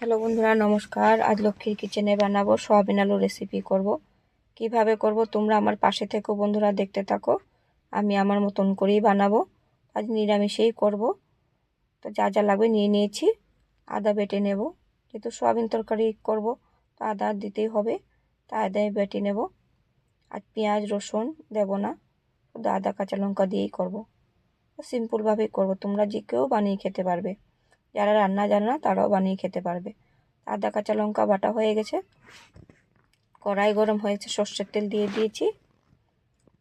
Hello বন্ধুরা, নমস্কার। আজ লক্ষ্মীর কিচেনে বানাবো সয়াবিন আলু রেসিপি করব। কিভাবে করব তোমরা আমার পাশে থেকো বন্ধুরা, দেখতে থাকো। আমি আমার মতন করেই বানাবো। আজ নিরামিষেই করব। তো যা যা লাগবে নিয়ে নিয়েছি। আদা বেটে নেব, যেহেতু সয়াবিন তরকারি করব তো আদা দিতেই হবে, তাই আদায় বেটে নেব। আর পেঁয়াজ রসুন দেব না, শুধু আদা কাঁচা লঙ্কা দিয়েই করব। সিম্পলভাবেই করব, তোমরা যে কেউ বানিয়ে খেতে পারবে। যারা রান্না জানে না তারাও বানিয়ে খেতে পারবে। আদা কাঁচা লঙ্কা বাটা হয়ে গেছে। কড়াই গরম হয়েছে, সর্ষের তেল দিয়ে দিয়েছি।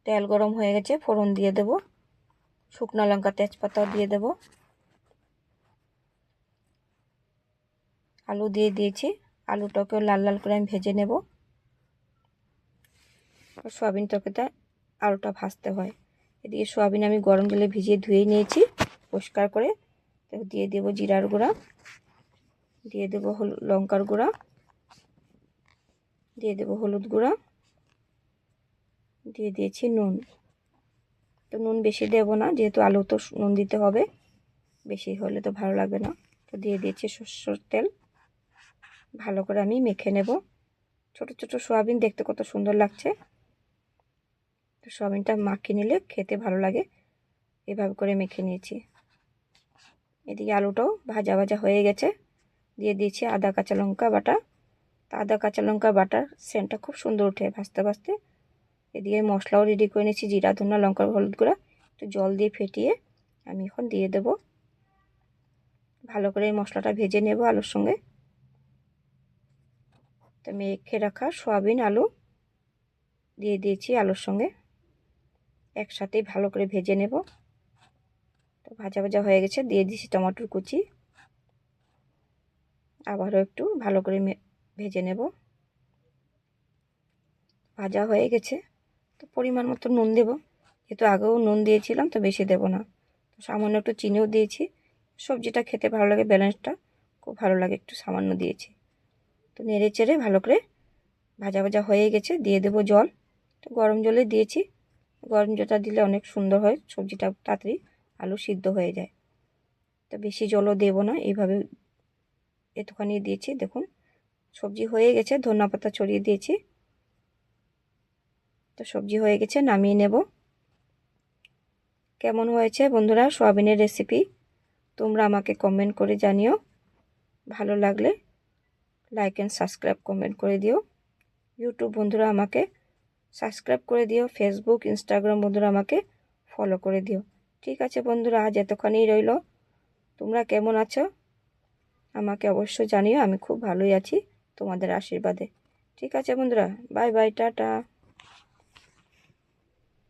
তেল গরম হয়ে গেছে, ফোড়ন দিয়ে দেব। শুকনো লঙ্কা তেজপাতাও দিয়ে দেব। আলু দিয়ে দিয়েছি। আলুটাকেও লাল লাল করে আমি ভেজে নেব। সয়াবিন তরকারিতে আলুটা ভাজতে হয়। এদিকে সয়াবিন আমি গরম জলে ভিজিয়ে ধুয়ে নিয়েছি পরিষ্কার করে। দিয়ে দেব জিরার গুঁড়া, দিয়ে দেব লঙ্কার গুঁড়া, দিয়ে দেব হলুদ গুঁড়া, দিয়ে দিয়েছি নুন। তো নুন বেশি দেব না, যেহেতু আলু তো নুন দিতে হবে, বেশি হলে তো ভালো লাগবে না। তো দিয়ে দিয়েছি সরষের তেল। ভালো করে আমি মেখে নেব। ছোট ছোট সয়াবিন দেখতে কত সুন্দর লাগছে। তো সয়াবিনটা মাখিয়ে নিলে খেতে ভালো লাগে। এভাবে করে মেখে নিয়েছি। এদিকে আলুটাও ভাজা ভাজা হয়ে গেছে। দিয়ে দিয়েছি আদা কাঁচা লঙ্কা বাটা। আদা কাঁচা লঙ্কা বাটার সেন্টটা খুব সুন্দর ওঠে ভাজতে ভাজতে। এদিকে মশলাও রেডি করে নিয়েছি, জিরা ধনিয়া লঙ্কার হলুদ গুঁড়া। একটু জল দিয়ে ফেটিয়ে আমি এখন দিয়ে দেব। ভালো করে এই মশলাটা ভেজে নেব আলুর সঙ্গে। তো মেখে রাখা সয়াবিন আলু দিয়ে দিয়েছি আলুর সঙ্গে, একসাথেই ভালো করে ভেজে নেব। তো ভাজা ভাজা হয়ে গেছে, দিয়ে দিয়েছি টমেটোর কুচি। আবারও একটু ভালো করে ভেজে নেব। ভাজা হয়ে গেছে। তো পরিমাণ মতো নুন দেব, যেহেতু আগেও নুন দিয়েছিলাম তো বেশি দেব না। তো সামান্য একটু চিনিও দিয়েছি। সবজিটা খেতে ভালো লাগে, ব্যালেন্সটা খুব ভালো লাগে, একটু সামান্য দিয়েছি। তো নেড়ে চেড়ে ভালো করে ভাজা ভাজা হয়ে গেছে, দিয়ে দেব জল। তো গরম জলে দিয়েছি। গরম জলটা দিলে অনেক সুন্দর হয়, সবজিটা তাড়াতাড়ি আলু সিদ্ধ হয়ে যায়। তো বেশি জলও দেব না, এইভাবে একটুখানি দিয়েছি। দেখুন সবজি হয়ে গেছে, ধনিয়া পাতা ছড়িয়ে দিয়েছি। তো সবজি হয়ে গেছে, নামিয়ে নেব। কেমন হয়েছে বন্ধুরা সয়াবিনের রেসিপি তোমরা আমাকে কমেন্ট করে জানিও। ভালো লাগলে লাইক অ্যান্ড সাবস্ক্রাইব কমেন্ট করে দিও। ইউটিউব বন্ধুরা আমাকে সাবস্ক্রাইব করে দিও। ফেসবুক ইনস্টাগ্রাম বন্ধুরা আমাকে ফলো করে দিও। ঠিক আছে বন্ধুরা, আজ এতখানিই রইল। তোমরা কেমন আছো আমাকে অবশ্যই জানিও। আমি খুব ভালোই আছি তোমাদের আশীর্বাদে। ঠিক আছে বন্ধুরা, বাই বাই, টাটা।